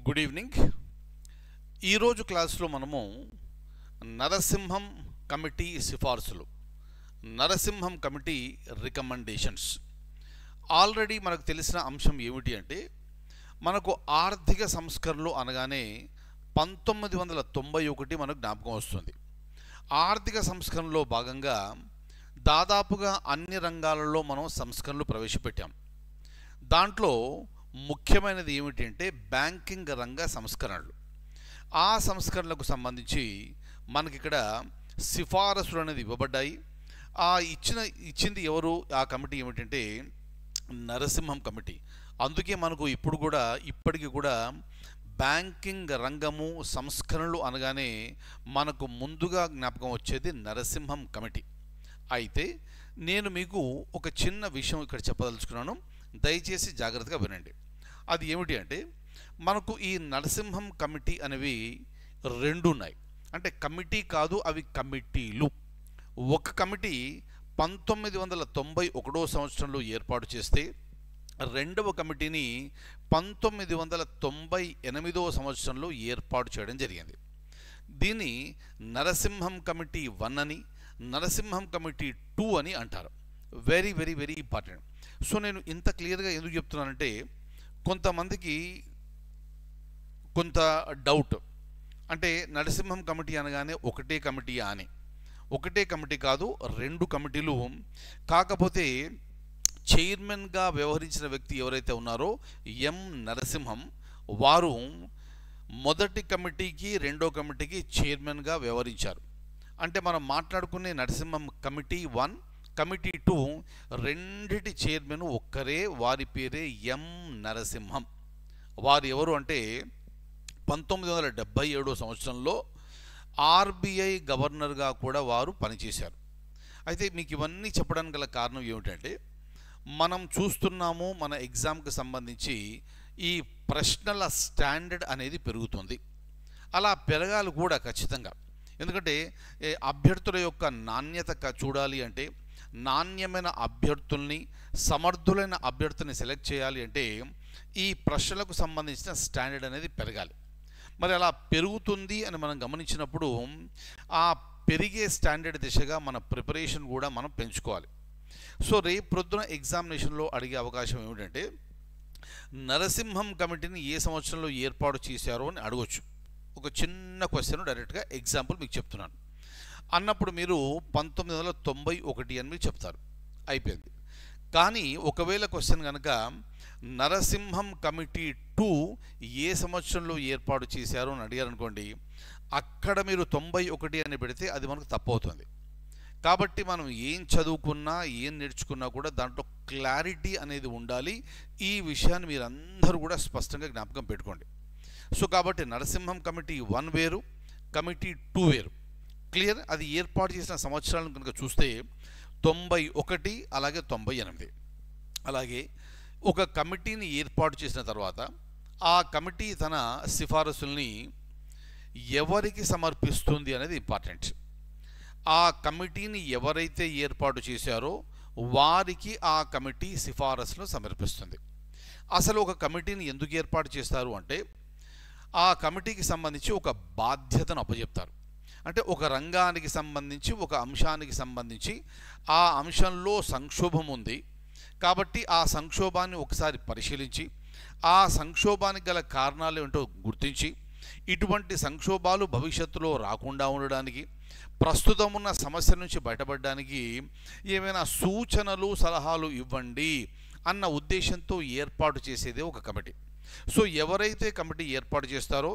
Good evening. ఈరోజు క్లాస్లో మనము నరసింహం కమిటీ సిఫార్సులు, నరసింహం కమిటీ రికమెండేషన్స్. ఆల్రెడీ మనకు తెలిసిన అంశం ఏమిటి అంటే, మనకు ఆర్థిక సంస్కరణలు అనగానే 1991 మనకు జ్ఞాపకం వస్తుంది. ఆర్థిక సంస్కరణలో భాగంగా దాదాపుగా అన్ని రంగాలలో మనం సంస్కరణలు ప్రవేశపెట్టాం. దాంట్లో ముఖ్యమైనది ఏమిటంటే బ్యాంకింగ్ రంగ సంస్కరణలు. ఆ సంస్కరణలకు సంబంధించి మనకి ఇక్కడ సిఫారసులు అనేది ఇవ్వబడ్డాయి. ఇచ్చింది ఎవరు? ఆ కమిటీ ఏమిటంటే నరసింహం కమిటీ. అందుకే మనకు ఇప్పటికీ కూడా బ్యాంకింగ్ రంగము సంస్కరణలు అనగానే మనకు ముందుగా జ్ఞాపకం వచ్చేది నరసింహం కమిటీ. అయితే నేను మీకు ఒక చిన్న విషయం ఇక్కడ చెప్పదలుచుకున్నాను, దయచేసి జాగ్రత్తగా వినండి. అది ఏమిటి అంటే, మనకు ఈ నరసింహం కమిటీ అనేవి రెండు ఉన్నాయి. అంటే కమిటీ కాదు, అవి కమిటీలు. ఒక కమిటీ 1991 సంవత్సరంలో ఏర్పాటు చేస్తే, రెండవ కమిటీని 1998 సంవత్సరంలో ఏర్పాటు చేయడం జరిగింది. దీన్ని నరసింహం కమిటీ 1 అని, నరసింహం కమిటీ 2 అని అంటారు. Very very very important. So నేను ఇంత క్లియర్గా ఎందుకు చెప్తున్నానంటే, కొంతమందికి కొంత డౌట్. అంటే నరసింహం కమిటీ అనగానే ఒకటే కమిటీయా అని. ఒకటే కమిటీ కాదు, రెండు కమిటీలు. కాకపోతే చైర్మన్గా వ్యవహరించిన వ్యక్తి ఎవరైతే ఉన్నారో ఎం నరసింహం, వారు మొదటి కమిటీకి రెండో కమిటీకి చైర్మన్గా వ్యవహరించారు. అంటే మనం మాట్లాడుకునే నరసింహం కమిటీ 1, కమిటీ 2 రెండిటి చైర్మన్ ఒక్కరే, వారి పేరే ఎం నరసింహం. వారు ఎవరు అంటే 1977 సంవత్సరంలో ఆర్బీఐ గవర్నర్గా కూడా వారు పనిచేశారు. అయితే మీకు ఇవన్నీ చెప్పడానికి గల కారణం ఏమిటంటే, మనం చూస్తున్నాము మన ఎగ్జామ్కి సంబంధించి ఈ ప్రశ్నల స్టాండర్డ్ అనేది పెరుగుతుంది. అలా పెరగాలి కూడా ఖచ్చితంగా. ఎందుకంటే అభ్యర్థుల యొక్క నాణ్యత చూడాలి అంటే, నాణ్యమైన అభ్యర్థుల్ని, సమర్థులైన అభ్యర్థుల్ని సెలెక్ట్ చేయాలి అంటే ఈ ప్రశ్నలకు సంబంధించిన స్టాండర్డ్ అనేది పెరగాలి. మరి అలా పెరుగుతుంది అని మనం గమనించినప్పుడు ఆ పెరిగే స్టాండర్డ్ దిశగా మన ప్రిపరేషన్ కూడా మనం పెంచుకోవాలి. సో రేపు ప్రొద్దున ఎగ్జామినేషన్లో అడిగే అవకాశం ఏమిటంటే, నరసింహం కమిటీని ఏ సంవత్సరంలో ఏర్పాటు చేశారో అని అడగొచ్చు. ఒక చిన్న క్వశ్చన్ డైరెక్ట్గా ఎగ్జాంపుల్ మీకు చెప్తున్నాను. అన్నప్పుడు మీరు 1991 అని మీరు చెప్తారు, అయిపోయింది. కానీ ఒకవేళ క్వశ్చన్ కనుక నరసింహం కమిటీ 2 ఏ సంవత్సరంలో ఏర్పాటు చేశారు అని అడిగారనుకోండి, అక్కడ మీరు 91 అని పెడితే అది మనకు తప్పవుతుంది. కాబట్టి మనం ఏం చదువుకున్నా ఏం నేర్చుకున్నా కూడా దాంట్లో క్లారిటీ అనేది ఉండాలి. ఈ విషయాన్ని మీరు అందరూ కూడా స్పష్టంగా జ్ఞాపకం పెట్టుకోండి. సో కాబట్టి నరసింహం కమిటీ 1 వేరు, కమిటీ 2 వేరు. క్లియర్? అది ఏర్పాటు చేసిన సంవత్సరాలను కనుక చూస్తే 91, అలాగే 98. అలాగే ఒక కమిటీని ఏర్పాటు చేసిన తర్వాత ఆ కమిటీ తన సిఫారసుల్ని ఎవరికి సమర్పిస్తుంది అనేది ఇంపార్టెంట్. ఆ కమిటీని ఎవరైతే ఏర్పాటు చేశారో వారికి ఆ కమిటీ సిఫారసులు సమర్పిస్తుంది. అసలు ఒక కమిటీని ఎందుకు ఏర్పాటు చేస్తారు అంటే, ఆ కమిటీకి సంబంధించి ఒక బాధ్యతను అప్పచెప్తారు. అంటే ఒక రంగానికి సంబంధించి, ఒక అంశానికి సంబంధించి ఆ అంశంలో సంక్షోభం ఉంది కాబట్టి ఆ సంక్షోభాన్ని ఒకసారి పరిశీలించి, ఆ సంక్షోభానికి గల కారణాలు ఏంటో గుర్తించి, ఇటువంటి సంక్షోభాలు భవిష్యత్తులో రాకుండా ఉండడానికి, ప్రస్తుతం ఉన్న సమస్య నుంచి బయటపడడానికి ఏమైనా సూచనలు సలహాలు ఇవ్వండి అన్న ఉద్దేశంతో ఏర్పాటు చేసేదే ఒక కమిటీ. సో ఎవరైతే కమిటీ ఏర్పాటు చేస్తారో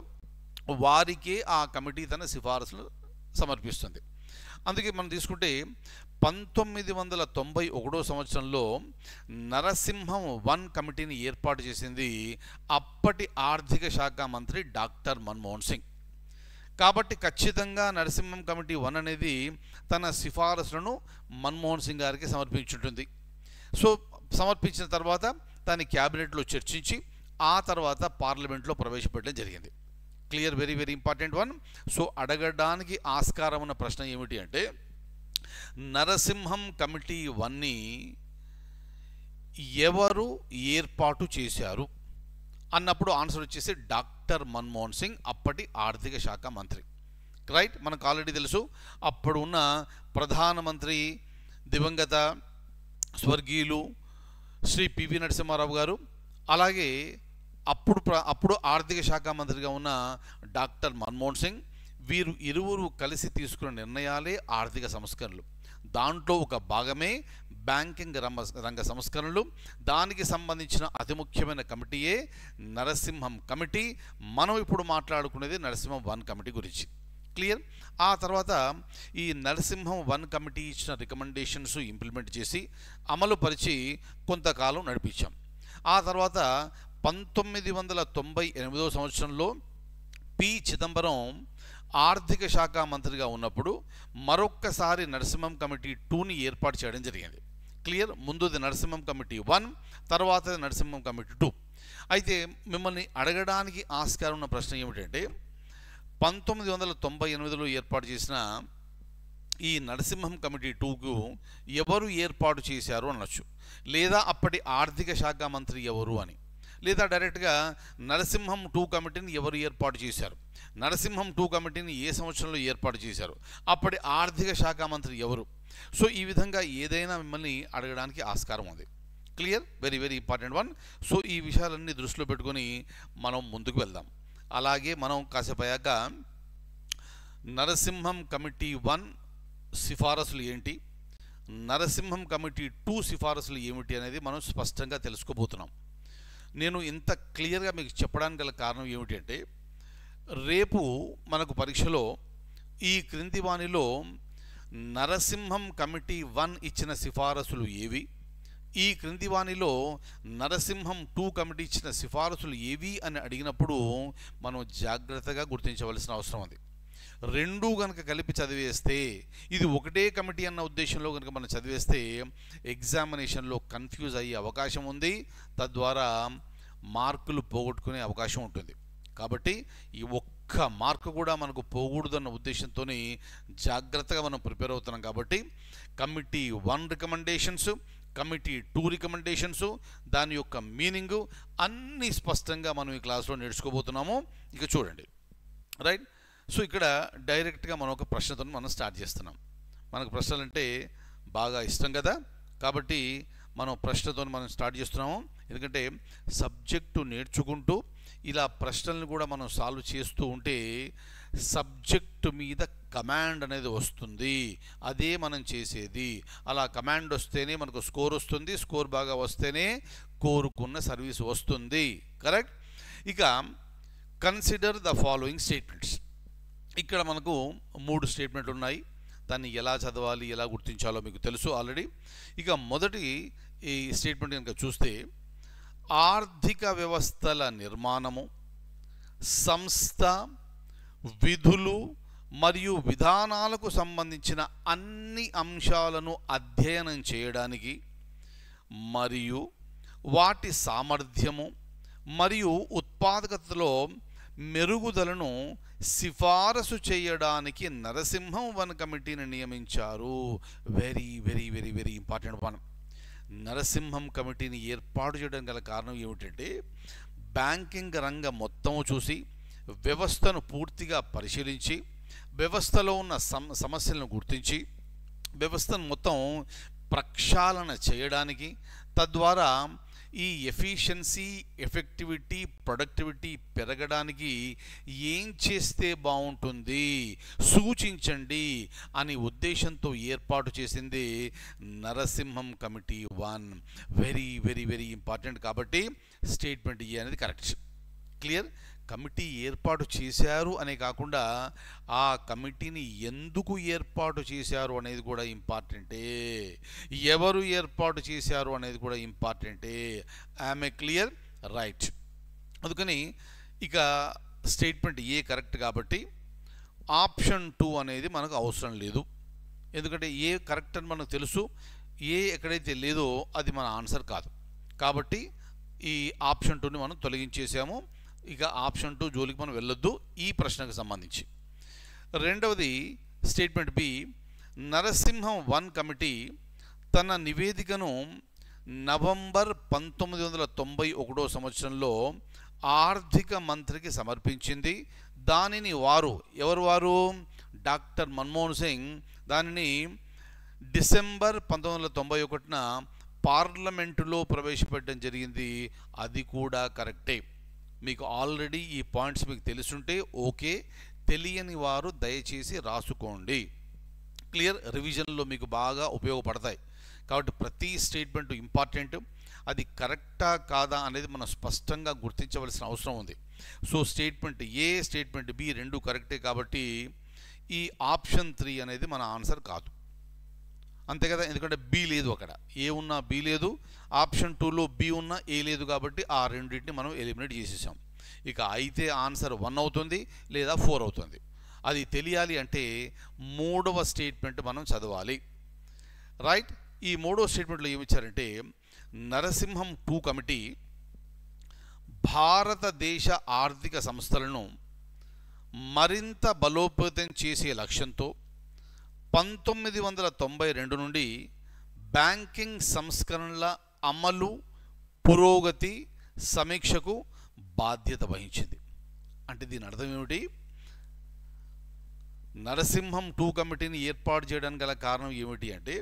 వారికే ఆ కమిటీ తన సిఫారసులు సమర్పిస్తుంది. అందుకే మనం తీసుకుంటే 1991 సంవత్సరంలో నరసింహం 1 కమిటీని ఏర్పాటు చేసింది అప్పటి ఆర్థిక శాఖ మంత్రి డాక్టర్ మన్మోహన్ సింగ్. కాబట్టి ఖచ్చితంగా నరసింహం కమిటీ 1 అనేది తన సిఫారసులను మన్మోహన్ సింగ్ గారికి సమర్పించుంటుంది. సో సమర్పించిన తర్వాత దాన్ని క్యాబినెట్లో చర్చించి ఆ తర్వాత పార్లమెంట్లో ప్రవేశపెట్టడం జరిగింది. Clear? Very very important one. So అడగడానికి ఆస్కారం ఉన్న ప్రశ్న ఏమిటి అంటే, నరసింహం కమిటీ 1ని ఎవరు ఏర్పాటు చేశారు అన్నప్పుడు ఆన్సర్ వచ్చేసి డాక్టర్ డాక్టర్ మన్మోహన్ సింగ్ అప్పటి ఆర్థిక శాఖ మంత్రి. రైట్, మనకు ఆల్రెడీ తెలుసు అప్పుడు ఉన్న ప్రధానమంత్రి దివంగత స్వర్గీయులు శ్రీ పివి నరసింహారావు గారు, అలాగే అప్పుడు ఆర్థిక శాఖ మంత్రిగా ఉన్న డాక్టర్ మన్మోహన్ సింగ్, వీరు ఇరువురు కలిసి తీసుకున్న నిర్ణయాలే ఆర్థిక సంస్కరణలు. దాంట్లో ఒక భాగమే బ్యాంకింగ్ రంగ సంస్కరణలు. దానికి సంబంధించిన అతి ముఖ్యమైన కమిటీయే నరసింహం కమిటీ. మనం ఇప్పుడు మాట్లాడుకునేది నరసింహం 1 కమిటీ గురించి. క్లియర్? ఆ తర్వాత ఈ నరసింహం 1 కమిటీ ఇచ్చిన రికమెండేషన్స్ ఇంప్లిమెంట్ చేసి అమలుపరిచి కొంతకాలం నడిపించాం. ఆ తర్వాత 1998 సంవత్సరంలో పి చిదంబరం ఆర్థిక శాఖ మంత్రిగా ఉన్నప్పుడు మరొక్కసారి నరసింహం కమిటీ 2ని ఏర్పాటు చేయడం జరిగింది. క్లియర్? ముందుది నరసింహం కమిటీ 1, తర్వాత నరసింహం కమిటీ 2. అయితే మిమ్మల్ని అడగడానికి ఆస్కారం ఉన్న ప్రశ్న ఏమిటంటే 1998లో ఏర్పాటు చేసిన ఈ నరసింహం కమిటీ 2కు ఎవరు ఏర్పాటు చేశారు అనొచ్చు, లేదా అప్పటి ఆర్థిక శాఖ మంత్రి ఎవరు అని, లేదా డైరెక్ట్గా నరసింహం 2 కమిటీని ఎవరు ఏర్పాటు చేశారు, నరసింహం 2 కమిటీని ఏ సంవత్సరంలో ఏర్పాటు చేశారు, అప్పటి ఆర్థిక శాఖ మంత్రి ఎవరు. సో ఈ విధంగా ఏదైనా మిమ్మల్ని అడగడానికి ఆస్కారం ఉంది. Clear? Very very important one. So ఈ విషయాలన్నీ దృష్టిలో పెట్టుకొని మనం ముందుకు వెళ్దాం. అలాగే మనం కాసేపు అయ్యాక నరసింహం కమిటీ 1 సిఫారసులు ఏంటి, నరసింహం కమిటీ 2 సిఫారసులు ఏమిటి అనేది మనం స్పష్టంగా తెలుసుకోబోతున్నాం. నేను ఇంత క్లియర్గా మీకు చెప్పడానికి గల కారణం ఏమిటంటే రేపు మనకు పరీక్షలో ఈ క్రింది వానిలో నరసింహం కమిటీ 1 ఇచ్చిన సిఫారసులు ఏవి, ఈ క్రింది వానిలో నరసింహం 2 కమిటీ ఇచ్చిన సిఫారసులు ఏవి అని అడిగినప్పుడు మనం జాగ్రత్తగా గుర్తించవలసిన అవసరం ఉంది. రెండూ కనుక కలిపి చదివేస్తే, ఇది ఒకటే కమిటీ అన్న ఉద్దేశంలో కనుక మనం చదివేస్తే ఎగ్జామినేషన్లో కన్ఫ్యూజ్ అయ్యే అవకాశం ఉంది, తద్వారా మార్కులు పోగొట్టుకునే అవకాశం ఉంటుంది. కాబట్టి ఈ ఒక్క మార్కు కూడా మనకు పోకూడదన్న ఉద్దేశంతో జాగ్రత్తగా మనం ప్రిపేర్ అవుతున్నాం. కాబట్టి కమిటీ 1 రికమెండేషన్స్, కమిటీ 2 రికమెండేషన్స్, దాని యొక్క మీనింగు అన్నీ స్పష్టంగా మనం ఈ క్లాస్లో నేర్చుకోబోతున్నాము. ఇక చూడండి. రైట్? సో ఇక్కడ డైరెక్ట్గా మనం ఒక ప్రశ్నతో మనం స్టార్ట్ చేస్తున్నాం. మనకు ప్రశ్నలు అంటే బాగా ఇష్టం కదా, కాబట్టి మనం ప్రశ్నతో మనం స్టార్ట్ చేస్తున్నాము. ఎందుకంటే సబ్జెక్టు నేర్చుకుంటూ ఇలా ప్రశ్నలను కూడా మనం సాల్వ్ చేస్తూ ఉంటే సబ్జెక్టు మీద కమాండ్ అనేది వస్తుంది. అదే మనం చేసేది. అలా కమాండ్ వస్తేనే మనకు స్కోర్ వస్తుంది, స్కోర్ బాగా వస్తేనే కోరుకున్న సర్వీస్ వస్తుంది. కరెక్ట్? ఇక కన్సిడర్ ద ఫాలోయింగ్ స్టేట్మెంట్స్. ఇక్కడ మనకు 3 స్టేట్మెంట్లు ఉన్నాయి. దాన్ని ఎలా చదవాలి, ఎలా గుర్తించాలో మీకు తెలుసు ఆల్రెడీ. ఇక మొదటి ఈ స్టేట్మెంట్ కనుక చూస్తే ఆర్థిక వ్యవస్థల నిర్మాణము, సంస్థ, విధులు మరియు విధానాలకు సంబంధించిన అన్ని అంశాలను అధ్యయనం చేయడానికి మరియు వాటి సామర్థ్యము మరియు ఉత్పాదకతలో మెరుగుదలను సిఫారసు చేయడానికి నరసింహం 1 కమిటీని నియమించారు. Very very very very important one. Narasimham కమిటీని ఏర్పాటు చేయడం గల కారణం ఏమిటంటే బ్యాంకింగ్ రంగం మొత్తం చూసి వ్యవస్థను పూర్తిగా పరిశీలించి వ్యవస్థలో ఉన్న సమస్యలను గుర్తించి వ్యవస్థను మొత్తం ప్రక్షాళన చేయడానికి, తద్వారా ఈ ఎఫిషియన్సీ, ఎఫెక్టివిటీ, ప్రొడక్టివిటీ పెరగడానికి ఏం చేస్తే బాగుంటుంది సూచించండి అని ఉద్దేశంతో ఏర్పాటు చేసింది Narasimham committee 1. Very very very important. కాబట్టి స్టేట్మెంట్ ఏ అనేది కరెక్ట్. క్లియర్? కమిటీ ఏర్పాటు చేశారు అనే కాకుండా ఆ కమిటీని ఎందుకు ఏర్పాటు చేశారు అనేది కూడా ఇంపార్టెంటే, ఎవరు ఏర్పాటు చేశారు అనేది కూడా ఇంపార్టెంటే. I'm a clear? రైట్. అందుకని ఇక స్టేట్మెంట్ ఏ కరెక్ట్ కాబట్టి ఆప్షన్ 2 అనేది మనకు అవసరం లేదు. ఎందుకంటే ఏ కరెక్ట్ అని మనకు తెలుసు, ఏ ఎక్కడైతే లేదో అది మన ఆన్సర్ కాదు. కాబట్టి ఈ ఆప్షన్ 2ని మనం తొలగించేసాము. ఇక ఆప్షన్ 2 జోలికి మనం వెళ్ళొద్దు ఈ ప్రశ్నకు సంబంధించి. రెండవది స్టేట్మెంట్ బి. నరసింహం 1 కమిటీ తన నివేదికను నవంబర్ 1991 సంవత్సరంలో ఆర్థిక మంత్రికి సమర్పించింది. దానిని ఎవరు డాక్టర్ మన్మోహన్ సింగ్ దానిని డిసెంబర్ 1991న పార్లమెంటులో ప్రవేశపెట్టడం జరిగింది. అది కూడా కరెక్టే. మీకు ఆల్రెడీ ఈ పాయింట్స్ మీకు తెలుసుంటే ఓకే, తెలియని వారు దయచేసి రాసుకోండి. క్లియర్, రివిజన్లో మీకు బాగా ఉపయోగపడతాయి. కాబట్టి ప్రతి స్టేట్మెంట్ ఇంపార్టెంట్. అది కరెక్టా కాదా అనేది మనం స్పష్టంగా గుర్తించవలసిన అవసరం ఉంది. సో స్టేట్మెంట్ ఏ, స్టేట్మెంట్ బి రెండు కరెక్టే. కాబట్టి ఈ ఆప్షన్ 3 అనేది మన ఆన్సర్ కాదు, అంతే కదా. ఎందుకంటే బి లేదు, అక్కడ ఏ ఉన్నా బి లేదు, ఆప్షన్ 2లో బి ఉన్నా ఏ లేదు. కాబట్టి ఆ రెండింటిని మనం ఎలిమినేట్ చేసేసాం. ఇక అయితే ఆన్సర్ 1 అవుతుంది లేదా 4 అవుతుంది. అది తెలియాలి అంటే మూడవ స్టేట్మెంట్ మనం చదవాలి. రైట్, ఈ మూడవ స్టేట్మెంట్లో ఏమిచ్చారంటే నరసింహం 2 కమిటీ భారతదేశ ఆర్థిక సంస్థలను మరింత బలోపేతం చేసే లక్ష్యంతో 1992 నుండి బ్యాంకింగ్ సంస్కరణల అమలు పురోగతి సమీక్షకు బాధ్యత వహించింది. అంటే దీని అర్థం ఏమిటి? నరసింహం 2 కమిటీని ఏర్పాటు చేయడానికి గల కారణం ఏమిటి అంటే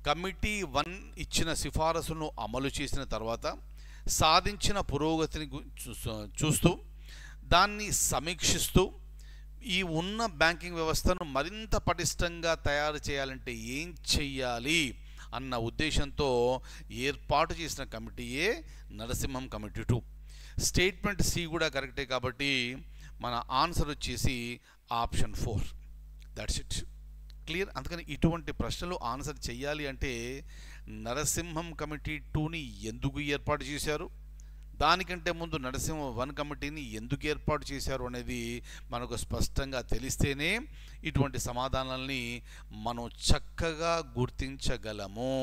కమిటీ 1 ఇచ్చిన సిఫారసును అమలు చేసిన తర్వాత సాధించిన పురోగతిని చూస్తూ దాన్ని సమీక్షిస్తూ ఈ ఉన్న బ్యాంకింగ్ వ్యవస్థను మరింత పటిష్టంగా తయారు చేయాలంటే ఏం చెయ్యాలి అన్న ఉద్దేశంతో ఏర్పాటు చేసిన కమిటీయే నరసింహం కమిటీ 2. స్టేట్మెంట్ సి కూడా కరెక్టే. కాబట్టి మన ఆన్సర్ వచ్చేసి ఆప్షన్ 4. That's it. క్లియర్. అందుకని ఇటువంటి ప్రశ్నలు ఆన్సర్ చెయ్యాలి అంటే నరసింహం కమిటీ 2ని ఎందుకు ఏర్పాటు చేశారు, దానికంటే ముందు నరసింహ 1 కమిటీని ఎందుకు ఏర్పాటు చేశారు అనేది మనకు స్పష్టంగా తెలిస్తేనే ఇటువంటి సమాధానాలని మనం చక్కగా గుర్తించగలము.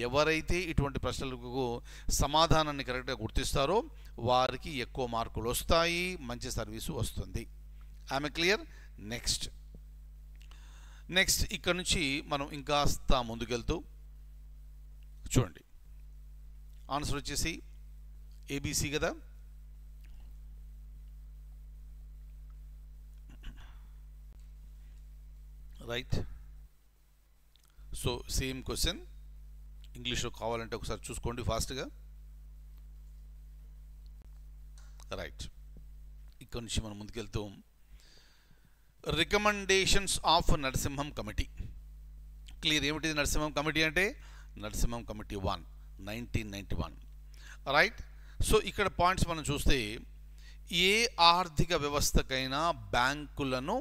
ఎవరైతే ఇటువంటి ప్రశ్నలకు సమాధానాన్ని కరెక్ట్గా గుర్తిస్తారో వారికి ఎక్కువ మార్కులు వస్తాయి, మంచి సర్వీసు వస్తుంది. ఆమె క్లియర్. నెక్స్ట్ ఇక్కడ నుంచి మనం ఇంకాస్త ముందుకెళ్తూ చూడండి. ఆన్సర్ వచ్చేసి ఏబిసి కదా. రైట్. సో సేమ్ క్వశ్చన్ ఇంగ్లీష్లో కావాలంటే ఒకసారి చూసుకోండి ఫాస్ట్గా. రైట్, ఇక్కడ నుంచి మనం ముందుకెళ్తూ recommendations of Narasimham committee. Clear. ఏమిటిది నరసింహం కమిటీ అంటే? నరసింహం కమిటీ 1 1991. రైట్. సో ఇక్కడ పాయింట్స్ మనం చూస్తే ఏ ఆర్థిక వ్యవస్థకైనా బ్యాంకులను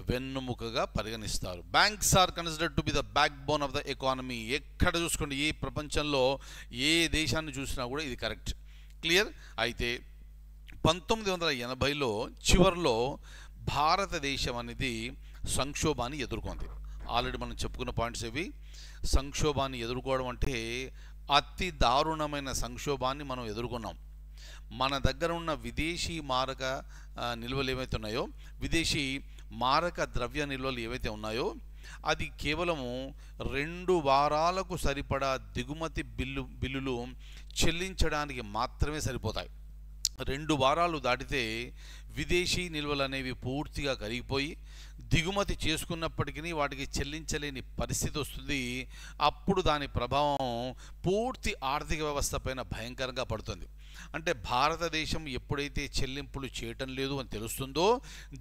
వెన్నుముకగా పరిగణిస్తారు. Banks are considered to be the backbone of the economy. ఎక్కడ చూసుకోండి, ఏ ప్రపంచంలో ఏ దేశాన్ని చూసినా కూడా ఇది కరెక్ట్. క్లియర్. అయితే 1980లో చివరిలో భారతదేశం అనేది సంక్షోభాన్ని ఎదుర్కొంది. ఆల్రెడీ మనం చెప్పుకున్న పాయింట్స్ ఇవి. సంక్షోభాన్ని ఎదుర్కోవడం అంటే అతి దారుణమైన సంక్షోభాన్ని మనం ఎదుర్కొన్నాం. మన దగ్గర ఉన్న విదేశీ మారక నిల్వలు ఏవైతే ఉన్నాయో, విదేశీ మారక ద్రవ్య నిల్వలు ఏవైతే ఉన్నాయో అది కేవలము 2 వారాలకు సరిపడా దిగుమతి బిల్లులు చెల్లించడానికి మాత్రమే సరిపోతాయి. 2 వారాలు దాటితే విదేశీ నిల్వలు అనేవి పూర్తిగా కరిగిపోయి దిగుమతి చేసుకున్నప్పటికీ వాటికి చెల్లించలేని పరిస్థితి వస్తుంది. అప్పుడు దాని ప్రభావం పూర్తి ఆర్థిక వ్యవస్థ పైన భయంకరంగా పడుతుంది. అంటే భారతదేశం ఎప్పుడైతే చెల్లింపులు చేయటం లేదు అని తెలుస్తుందో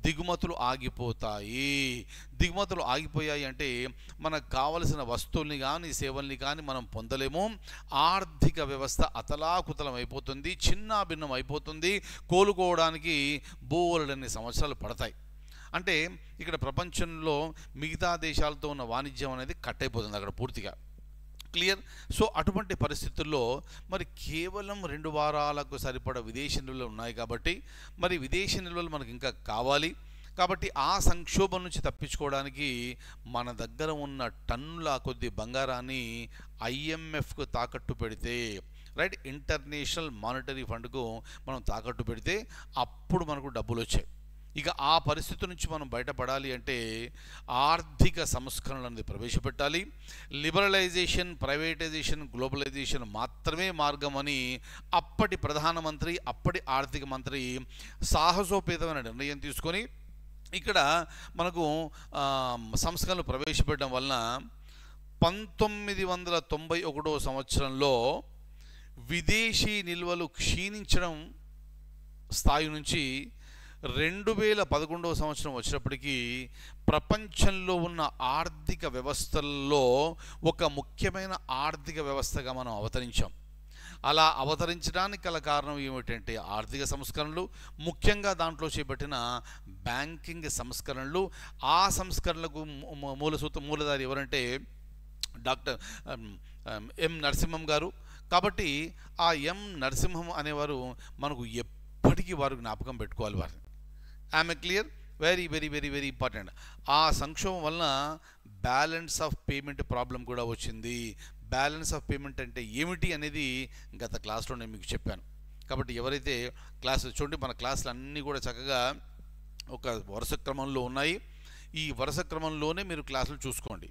దిగుమతులు ఆగిపోతాయి. దిగుమతులు ఆగిపోయాయి అంటే మనకు కావలసిన వస్తువుల్ని కానీ సేవల్ని కానీ మనం పొందలేము. ఆర్థిక వ్యవస్థ అతలాకుతలం అయిపోతుంది, చిన్నాభిన్నం అయిపోతుంది. కోలుకోవడానికి బోలెడన్ని సంవత్సరాలు పడతాయి. అంటే ఇక్కడ ప్రపంచంలో మిగతా దేశాలతో ఉన్న వాణిజ్యం అనేది కట్ అయిపోతుంది అక్కడ పూర్తిగా. క్లియర్. సో అటువంటి పరిస్థితుల్లో మరి కేవలం 2 వారాలకు సరిపడా విదేశీ నిల్వలు ఉన్నాయి కాబట్టి మరి విదేశీ నిల్వలు మనకి ఇంకా కావాలి. కాబట్టి ఆ సంక్షోభం నుంచి తప్పించుకోవడానికి మన దగ్గర ఉన్న టన్నుల కొద్ది బంగారాన్ని IMFకు తాకట్టు పెడితే, రైట్, ఇంటర్నేషనల్ మానిటరీ ఫండ్కు మనం తాకట్టు పెడితే అప్పుడు మనకు డబ్బులు వచ్చాయి. ఇక ఆ పరిస్థితి నుంచి మనం బయటపడాలి అంటే ఆర్థిక సంస్కరణలు అనేది ప్రవేశపెట్టాలి. లిబరలైజేషన్, ప్రైవేటైజేషన్, గ్లోబలైజేషన్ మాత్రమే మార్గం అని అప్పటి ప్రధానమంత్రి, అప్పటి ఆర్థిక మంత్రి సాహసోపేతమైన నిర్ణయం తీసుకొని ఇక్కడ మనకు సంస్కరణలు ప్రవేశపెట్టడం వలన 1991 సంవత్సరంలో విదేశీ నిల్వలు క్షీణించడం స్థాయి నుంచి 2011 సంవత్సరం వచ్చినప్పటికీ ప్రపంచంలో ఉన్న ఆర్థిక వ్యవస్థల్లో ఒక ముఖ్యమైన ఆర్థిక వ్యవస్థగా మనం అవతరించాం. అలా అవతరించడానికి గల కారణం ఏమిటంటే ఆర్థిక సంస్కరణలు, ముఖ్యంగా దాంట్లో చేపట్టిన బ్యాంకింగ్ సంస్కరణలు. ఆ సంస్కరణలకు మూలధారి ఎవరంటే డాక్టర్ ఎం నరసింహం గారు. కాబట్టి ఆ ఎం నరసింహం అనేవారు మనకు ఎప్పటికీ వారు జ్ఞాపకం పెట్టుకోవాలి వారిని. ఆమె clear, very very very very important. ఆ సంక్షోభం వలన బ్యాలెన్స్ ఆఫ్ పేమెంట్ ప్రాబ్లం కూడా వచ్చింది. బ్యాలెన్స్ ఆఫ్ పేమెంట్ అంటే ఏమిటి అనేది గత క్లాస్లో నేను మీకు చెప్పాను. కాబట్టి ఎవరైతే క్లాసులు చూడండి, మన క్లాసులు అన్నీ కూడా చక్కగా ఒక వరుస క్రమంలో ఉన్నాయి. ఈ వరుస క్రమంలోనే మీరు క్లాసులు చూసుకోండి,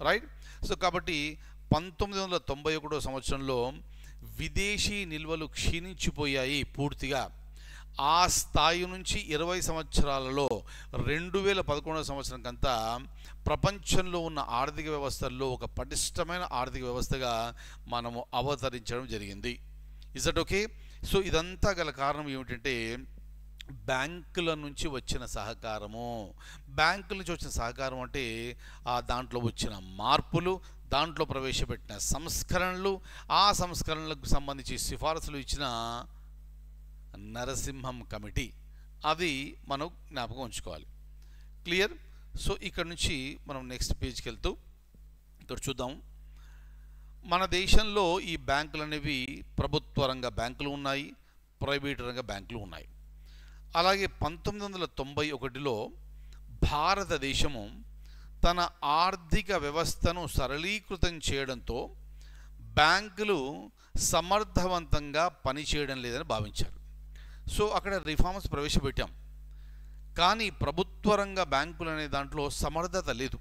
రైట్. సో కాబట్టి 1991 సంవత్సరంలో విదేశీ నిల్వలు క్షీణించిపోయాయి పూర్తిగా. ఆ స్థాయి నుంచి 20 సంవత్సరాలలో 2011 సంవత్సరం కంతా ప్రపంచంలో ఉన్న ఆర్థిక వ్యవస్థల్లో ఒక పటిష్టమైన ఆర్థిక వ్యవస్థగా మనము అవతరించడం జరిగింది. Is that okay? సో ఇదంతా గల కారణం ఏమిటంటే బ్యాంకుల నుంచి వచ్చిన సహకారము. బ్యాంకుల నుంచి వచ్చిన సహకారం అంటే దాంట్లో వచ్చిన మార్పులు, దాంట్లో ప్రవేశపెట్టిన సంస్కరణలు, ఆ సంస్కరణలకు సంబంధించి సిఫారసులు ఇచ్చిన నరసింహం కమిటీ, అది మనం జ్ఞాపకం ఉంచుకోవాలి. క్లియర్? సో ఇక్కడ నుంచి మనం నెక్స్ట్ పేజ్కి వెళ్తూ ఇక్కడ చూద్దాం. మన దేశంలో ఈ బ్యాంకులు అనేవి ప్రభుత్వ రంగ బ్యాంకులు ఉన్నాయి, ప్రైవేట్ రంగ బ్యాంకులు ఉన్నాయి. అలాగే 1991లో భారతదేశము తన ఆర్థిక వ్యవస్థను సరళీకృతం చేయడంతో బ్యాంకులు సమర్థవంతంగా పనిచేయడం లేదని భావించారు. సో అక్కడ రిఫార్మ్స్ ప్రవేశపెట్టాం. కానీ ప్రభుత్వ రంగ బ్యాంకులు అనే దాంట్లో సమర్థత లేదు,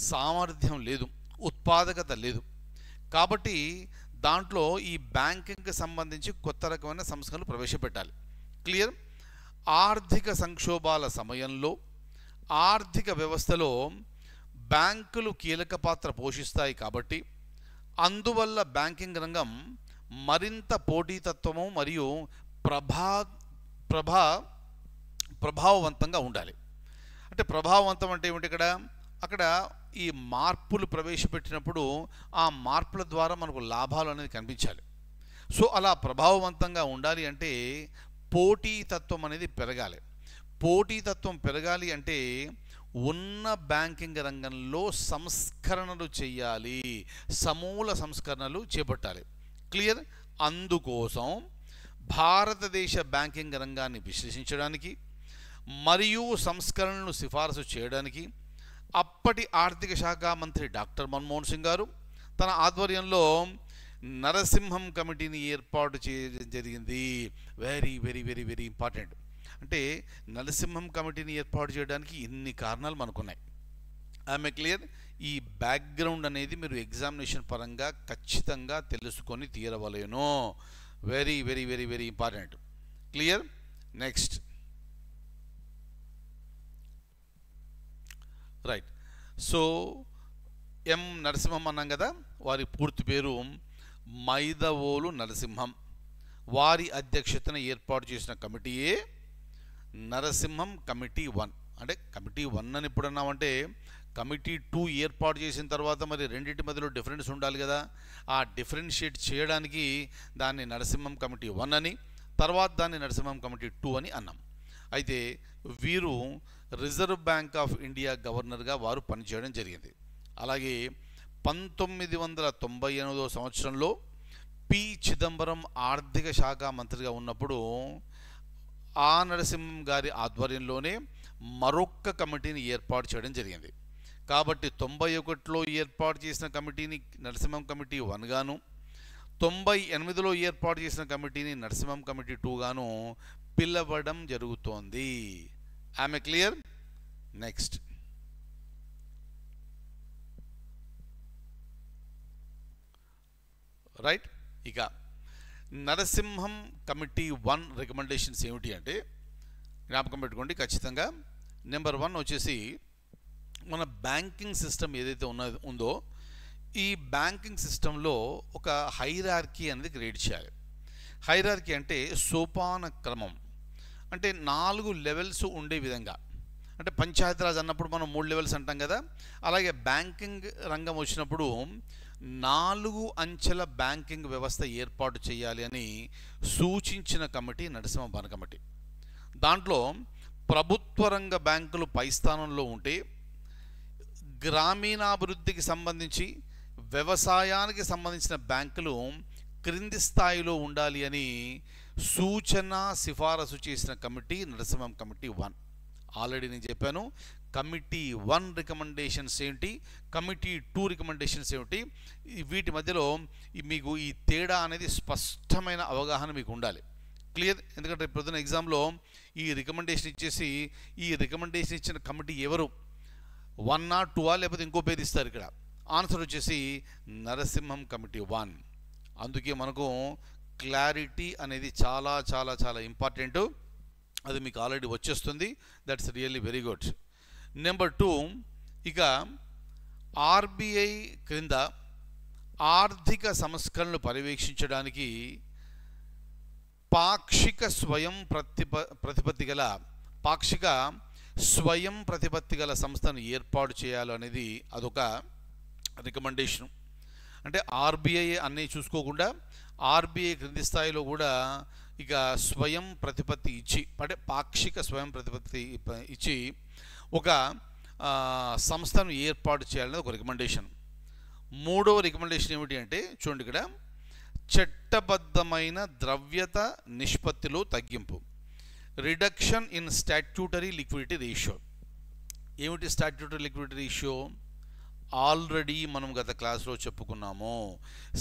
సామర్థ్యం లేదు, ఉత్పాదకత లేదు. కాబట్టి దాంట్లో ఈ బ్యాంకింగ్కి సంబంధించి కొత్త రకమైన సంస్కరణలు ప్రవేశపెట్టాలి. క్లియర్? ఆర్థిక సంక్షోభాల సమయంలో ఆర్థిక వ్యవస్థలో బ్యాంకులు కీలక పాత్ర పోషిస్తాయి. కాబట్టి అందువల్ల బ్యాంకింగ్ రంగం మరింత పోటీతత్వము మరియు ప్రభావవంతంగా ఉండాలి. అంటే ప్రభావవంతం అంటే ఏమిటి? అక్కడ ఈ మార్పులు ప్రవేశపెట్టినప్పుడు ఆ మార్పుల ద్వారా మనకు లాభాలు అనేది కనిపించాలి. సో అలా ప్రభావవంతంగా ఉండాలి అంటే పోటీతత్వం అనేది పెరగాలి. పోటీతత్వం పెరగాలి అంటే ఉన్న బ్యాంకింగ్ రంగంలో సంస్కరణలు చేయాలి, సమూల సంస్కరణలు చేపట్టాలి. క్లియర్? అందుకోసం భారతదేశ బ్యాంకింగ్ రంగాన్ని విశ్లేషించడానికి మరియు సంస్కరణలను సిఫారసు చేయడానికి అప్పటి ఆర్థిక శాఖ మంత్రి డాక్టర్ మన్మోహన్ సింగ్ గారు తన ఆధ్వర్యంలో నరసింహం కమిటీని ఏర్పాటు చేయడం జరిగింది. Very very very very important. అంటే నరసింహం కమిటీని ఏర్పాటు చేయడానికి ఇన్ని కారణాలు మనకున్నాయి. ఆమె క్లియర్? ఈ బ్యాక్గ్రౌండ్ అనేది మీరు ఎగ్జామినేషన్ పరంగా ఖచ్చితంగా తెలుసుకొని తీరవలేను. Very very very very important. Clear? Next, right. So M Narasimham అన్నాం కదా, వారి పూర్తి పేరు మైదవోలు నరసింహం. వారి అధ్యక్షతన ఏర్పాటు చేసిన కమిటీయే నరసింహం కమిటీ 1. అంటే కమిటీ 1 అని ఎప్పుడు అన్నామంటే కమిటీ 2 ఏర్పాటు చేసిన తర్వాత మరి రెండింటి మధ్యలో డిఫరెన్స్ ఉండాలి కదా. ఆ డిఫరెన్షియేట్ చేయడానికి దాన్ని నరసింహం కమిటీ 1 అని, తర్వాత దాన్ని నరసింహం కమిటీ 2 అని అన్నాం. అయితే వీరు రిజర్వ్ బ్యాంక్ ఆఫ్ ఇండియా గవర్నర్గా వారు పనిచేయడం జరిగింది. అలాగే 1998 సంవత్సరంలో పి చిదంబరం ఆర్థిక శాఖ మంత్రిగా ఉన్నప్పుడు ఆ నరసింహం గారి ఆధ్వర్యంలోనే మరొక్క కమిటీని ఏర్పాటు చేయడం జరిగింది. కాబట్టి 91లో ఏర్పాటు చేసిన కమిటీని నరసింహం కమిటీ 1 గాను, 98లో ఏర్పాటు చేసిన కమిటీని నరసింహం కమిటీ 2 గాను పిలవడం జరుగుతోంది. I'm clear? Next, right. ఇక నరసింహం కమిటీ 1 రికమెండేషన్స్ ఏమిటి అంటే, జ్ఞాపకం పెట్టుకోండి ఖచ్చితంగా. నెంబర్ 1 వచ్చేసి మన బ్యాంకింగ్ సిస్టమ్ ఏదైతే ఉందో ఈ బ్యాంకింగ్ సిస్టంలో ఒక హైరార్కీ అనేది క్రియేట్ చేయాలి. హైరార్కీ అంటే సోపాన క్రమం, అంటే 4 లెవెల్స్ ఉండే విధంగా. అంటే పంచాయతీరాజ్ అన్నప్పుడు మనం 3 లెవెల్స్ అంటాం కదా, అలాగే బ్యాంకింగ్ రంగం వచ్చినప్పుడు 4 అంచెల బ్యాంకింగ్ వ్యవస్థ ఏర్పాటు చేయాలి అని సూచించిన కమిటీ నరసింహ భవన కమిటీ. దాంట్లో ప్రభుత్వ రంగ బ్యాంకులు పై స్థానంలో ఉంటే, గ్రామీణాభివృద్ధికి సంబంధించి వ్యవసాయానికి సంబంధించిన బ్యాంకులు క్రింది స్థాయిలో ఉండాలి అని సూచన సిఫారసు చేసిన కమిటీ నరసింహం కమిటీ 1. ఆల్రెడీ నేను చెప్పాను కమిటీ 1 రికమెండేషన్స్ ఏంటి, కమిటీ 2 రికమెండేషన్స్ ఏమిటి. వీటి మధ్యలో మీకు ఈ తేడా అనేది స్పష్టమైన అవగాహన మీకు ఉండాలి. క్లియర్? ఎందుకంటే ప్రొద్దున ఎగ్జామ్లో ఈ రికమెండేషన్ ఇచ్చేసి ఈ రికమెండేషన్ ఇచ్చిన కమిటీ ఎవరు, 1 or 2 లేకపోతే ఇంకో పేరు ఇస్తారు. ఇక్కడ ఆన్సర్ వచ్చేసి నరసింహం కమిటీ 1. అందుకే మనకు క్లారిటీ అనేది చాలా చాలా చాలా ఇంపార్టెంట్. అది మీకు ఆల్రెడీ వచ్చేస్తుంది. That's really very good. Number 2, ఇక ఆర్బీఐ క్రింద ఆర్థిక సంస్కరణలు పర్యవేక్షించడానికి పాక్షిక స్వయం ప్రతిపత్తి గల సంస్థను ఏర్పాటు చేయాలి అనేది అదొక రికమెండేషన్. అంటే ఆర్బీఐ అన్నీ చూసుకోకుండా ఆర్బీఐ క్రింది స్థాయిలో కూడా ఇక స్వయం ప్రతిపత్తి ఇచ్చి, అంటే పాక్షిక స్వయం ప్రతిపత్తి ఇచ్చి ఒక సంస్థను ఏర్పాటు చేయాలనేది ఒక రికమెండేషన్. 3వ రికమెండేషన్ ఏమిటి అంటే చూడండి, ఇక్కడ చట్టబద్ధమైన ద్రవ్యత నిష్పత్తిలో తగ్గింపు, reduction in statutory liquidity ratio. ఏమిటి స్టాట్యూటరీ లిక్విడిటీ రేషియో? ఆల్రెడీ మనం గత క్లాస్లో చెప్పుకున్నాము.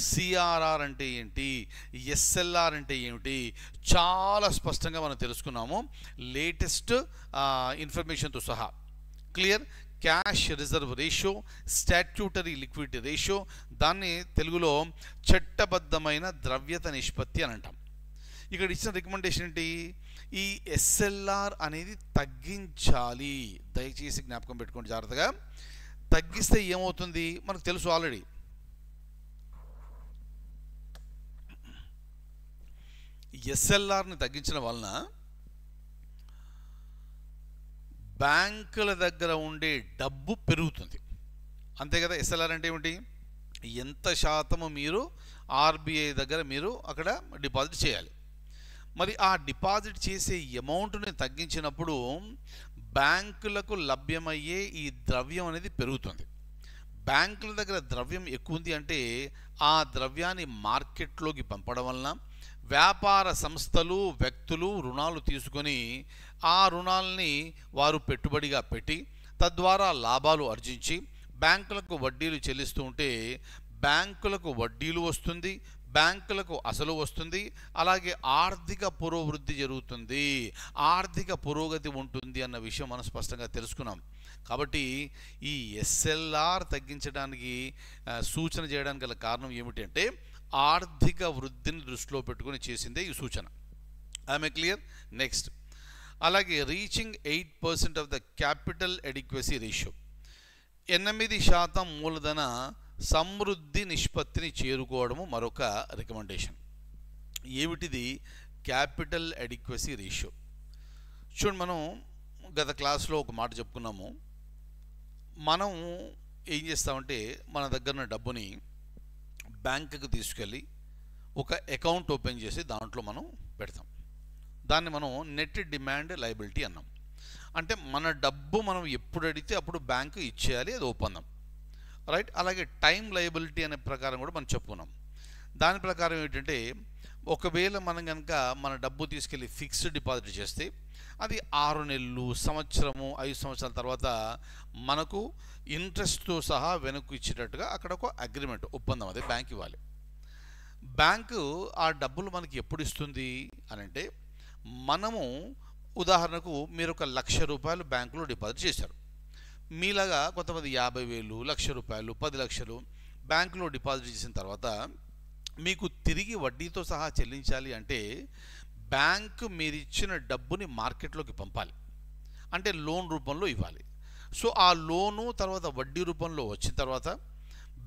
సిఆర్ఆర్ అంటే ఏంటి, ఎస్ఎల్ఆర్ అంటే ఏమిటి, చాలా స్పష్టంగా మనం తెలుసుకున్నాము లేటెస్ట్ ఇన్ఫర్మేషన్తో సహా. Clear? Cash reserve ratio, statutory liquidity ratio, దాన్ని తెలుగులో చట్టబద్ధమైన ద్రవ్యత నిష్పత్తి అని అంటాం. ఇక్కడ ఇచ్చిన రికమెండేషన్ ఏంటి, ఈ ఎస్ఎల్ఆర్ అనేది తగ్గించాలి. దయచేసి జ్ఞాపకం పెట్టుకోండి జాగ్రత్తగా. తగ్గిస్తే ఏమవుతుంది మనకు తెలుసు ఆల్రెడీ. ఎస్ఎల్ఆర్ని తగ్గించడం వలన బ్యాంకుల దగ్గర ఉండే డబ్బు పెరుగుతుంది. అంతే కదా? ఎస్ఎల్ఆర్ అంటే ఏమిటి, ఎంత శాతము మీరు ఆర్బీఐ దగ్గర మీరు అక్కడ డిపాజిట్ చేయాలి. మరి ఆ డిపాజిట్ చేసే అమౌంట్ని తగ్గించినప్పుడు బ్యాంకులకు లభ్యమయ్యే ఈ ద్రవ్యం అనేది పెరుగుతుంది. బ్యాంకుల దగ్గర ద్రవ్యం ఎక్కువ ఉంది అంటే ఆ ద్రవ్యాన్ని మార్కెట్లోకి పంపడం వలన వ్యాపార సంస్థలు, వ్యక్తులు రుణాలు తీసుకొని ఆ రుణాలని వారు పెట్టుబడిగా పెట్టి తద్వారా లాభాలు ఆర్జించి బ్యాంకులకు వడ్డీలు చెల్లిస్తూ ఉంటే బ్యాంకులకు వడ్డీలు వస్తుంది, బ్యాంకులకు అసలు వస్తుంది, అలాగే ఆర్థిక పురోభివృద్ధి జరుగుతుంది, ఆర్థిక పురోగతి ఉంటుంది అన్న విషయం మనం స్పష్టంగా తెలుసుకున్నాం. కాబట్టి ఈ ఎస్ఎల్ఆర్ తగ్గించడానికి సూచన చేయడానికి గల కారణం ఏమిటంటే ఆర్థిక వృద్ధిని దృష్టిలో పెట్టుకుని చేసిందే ఈ సూచన. I'm clear? నెక్స్ట్, అలాగే reaching 8% of the capital adequacy ratio, 8% మూలధన సమృద్ధి నిష్పత్తిని చేరుకోవడము మరొక రికమెండేషన్. ఏమిటిది క్యాపిటల్ ఎడిక్వసీ రేషియో? చూడండి, మనం గత క్లాస్లో ఒక మాట చెప్పుకున్నాము. మనం ఏం చేస్తామంటే మన దగ్గర ఉన్న డబ్బుని బ్యాంకుకి తీసుకెళ్ళి ఒక అకౌంట్ ఓపెన్ చేసి దాంట్లో మనం పెడతాం. దాన్ని మనం నెట్ డిమాండ్ లయబిలిటీ అన్నాం. అంటే మన డబ్బు మనం ఎప్పుడు అడిగితే అప్పుడు బ్యాంకు ఇచ్చేయాలి, అది ఒప్పందం. రైట్? అలాగే టైం లయబిలిటీ అనే ప్రకారం కూడా మనం చెప్పుకున్నాం. దాని ప్రకారం ఏంటంటే ఒకవేళ మనం కనుక మన డబ్బు తీసుకెళ్ళి ఫిక్స్డ్ డిపాజిట్ చేస్తే అది 6 నెలలు, సంవత్సరము, 5 సంవత్సరాల తర్వాత మనకు ఇంట్రెస్ట్తో సహా వెనక్కు ఇచ్చేటట్టుగా అక్కడ ఒక అగ్రిమెంట్, ఒప్పందం, అదే బ్యాంక్ ఇవ్వాలి. బ్యాంకు ఆ డబ్బులు మనకి ఎప్పుడు ఇస్తుంది అని అంటే మనము ఉదాహరణకు మీరు ఒక ₹1,00,000 బ్యాంకులో డిపాజిట్ చేశారు. మీలాగా కొంతమంది 50,000, ₹1,00,000, 10 లక్షలు బ్యాంకులో డిపాజిట్ చేసిన తర్వాత మీకు తిరిగి వడ్డీతో సహా చెల్లించాలి అంటే బ్యాంకు మీరిచ్చిన డబ్బుని మార్కెట్లోకి పంపాలి, అంటే లోన్ రూపంలో ఇవ్వాలి. సో ఆ లోను తర్వాత వడ్డీ రూపంలో వచ్చిన తర్వాత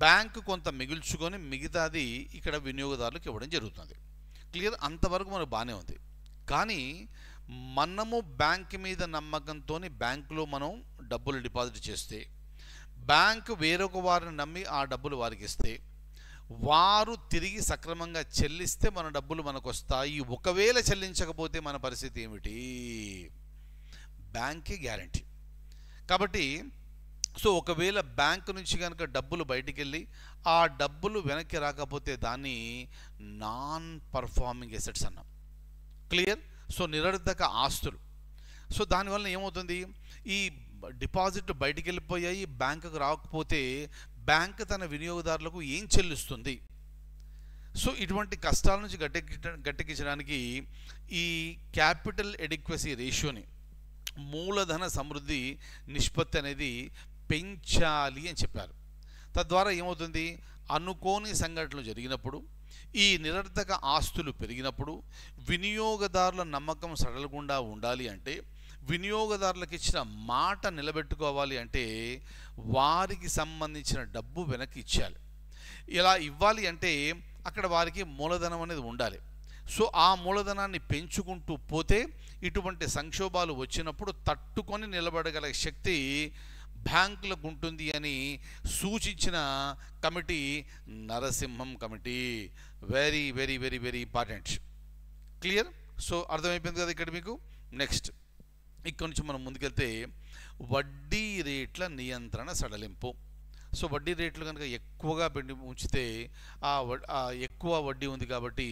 బ్యాంకు కొంత మిగుల్చుకొని మిగతాది ఇక్కడ వినియోగదారులకు ఇవ్వడం జరుగుతుంది. క్లియర్? అంతవరకు మనకు బాగానే ఉంది. కానీ మనము బ్యాంక్ మీద నమ్మకంతో బ్యాంకులో మనం డబ్బులు డిపాజిట్ చేస్తే బ్యాంకు వేరొక వారిని నమ్మి ఆ డబ్బులు వారికి ఇస్తే వారు తిరిగి సక్రమంగా చెల్లిస్తే మన డబ్బులు మనకు వస్తాయి. ఒకవేళ చెల్లించకపోతే మన పరిస్థితి ఏమిటి? బ్యాంకే గ్యారంటీ. కాబట్టి సో ఒకవేళ బ్యాంకు నుంచి కనుక డబ్బులు బయటికి వెళ్ళి ఆ డబ్బులు వెనక్కి రాకపోతే దాన్ని నాన్ పర్ఫార్మింగ్ ఎసెట్స్ అన్నాం. క్లియర్? సో నిరర్ధక ఆస్తులు. సో దానివల్ల ఏమవుతుంది? ఈ డిపాజిట్లు బయటికి వెళ్ళిపోయాయి, బ్యాంకుకు రాకపోతే బ్యాంకు తన వినియోగదారులకు ఏం చెల్లిస్తుంది? సో ఇటువంటి కష్టాల నుంచి గట్టెక్కించడానికి ఈ క్యాపిటల్ ఎడిక్వసీ రేషియోని, మూలధన సమృద్ధి నిష్పత్తి అనేది పెంచాలి అని చెప్పారు. తద్వారా ఏమవుతుంది? అనుకోని సంఘటనలు జరిగినప్పుడు, ఈ నిరర్ధక ఆస్తులు పెరిగినప్పుడు వినియోగదారుల నమ్మకం సడలకుండా ఉండాలి అంటే, వినియోగదారులకు ఇచ్చిన మాట నిలబెట్టుకోవాలి అంటే వారికి సంబంధించిన డబ్బు వెనక్కి ఇచ్చాలి. ఇలా ఇవ్వాలి అంటే అక్కడ వారికి మూలధనం అనేది ఉండాలి. సో ఆ మూలధనాన్ని పెంచుకుంటూ పోతే ఇటువంటి సంక్షోభాలు వచ్చినప్పుడు తట్టుకొని నిలబడగల శక్తి బ్యాంకులకు ఉంటుంది అని సూచించిన committee Narasimham committee. Very very very very important. Clear? So అర్థమైపోయింది కదా ఇక్కడ మీకు. నెక్స్ట్ ఇక్కడ నుంచి మనం ముందుకెళ్తే వడ్డీ రేట్ల నియంత్రణ సడలింపు. సో వడ్డీ రేట్లు కనుక ఎక్కువగా పెట్టి ఉంచితే ఎక్కువ వడ్డీ ఉంది కాబట్టి